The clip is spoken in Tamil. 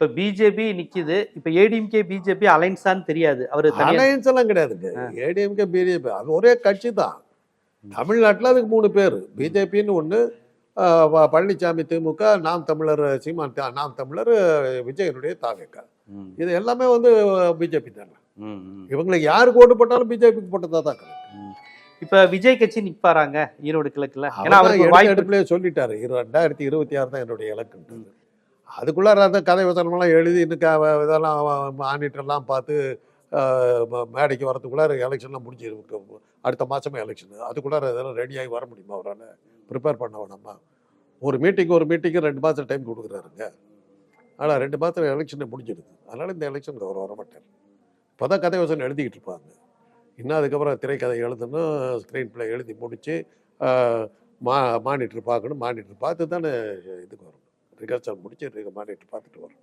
இப்ப பிஜேபி நிக்குது. இப்ப ஏடிஎம்கே பிஜேபி அலைன்ஸான்னு தெரியாது. அவரு அலையன்ஸ் எல்லாம் கிடையாதுங்க. ஏடிஎம்கே பிஜேபி அது ஒரே கட்சி தான். தமிழ்நாட்டில் அதுக்கு 3 பேர். பிஜேபின்னு ஒன்று, பழனிசாமி திமுக, நாம் தமிழர் சீமான் நாம் தமிழர், விஜயனுடைய தாவேக. இது எல்லாமே வந்து பிஜேபி தானே. இவங்களுக்கு யாருக்கு ஓட்டு போட்டாலும் பிஜேபிக்கு போட்டதா தான். இப்ப விஜய் கட்சி நிப்பாராங்க ஈரோடு கிழக்குல? எடுப்பிலே சொல்லிட்டாரு 2026 தான் என்னுடைய இலக்குன்றது. அதுக்குள்ளார அந்த கதை வசனமெல்லாம் எழுதி இன்னும் இதெல்லாம் மானிட்டர்லாம் பார்த்து மேடைக்கு வரதுக்குள்ளார எலெக்ஷன்லாம் முடிஞ்சிருக்கு. அடுத்த மாதமே எலெக்ஷன். அதுக்குள்ளார இதெல்லாம் ரெடியாகி வர முடியுமா? அவரால் ப்ரிப்பேர் பண்ண வேணாமா? ஒரு மீட்டிங்கு 2 மாதம் டைம் கொடுக்குறாருங்க. ஆனால் 2 மாதம் எலெக்ஷனை முடிஞ்சிடுது. அதனால் இந்த எலெக்ஷனுக்கு அவர் வரமாட்டார். இப்போ தான் கதை வசனம் எழுதிக்கிட்டு இருப்பாங்க. இன்னும் அதுக்கப்புறம் திரைக்கதை எழுதணும், ஸ்க்ரீன் பிளே எழுதி முடித்து மானிட்டர் பார்க்கணும். மானிட்டர் பார்த்து தானே இதுக்கு வரும். ரிகர்சல் முடிச்சு மானிட்டர் பார்த்துட்டு வரும்.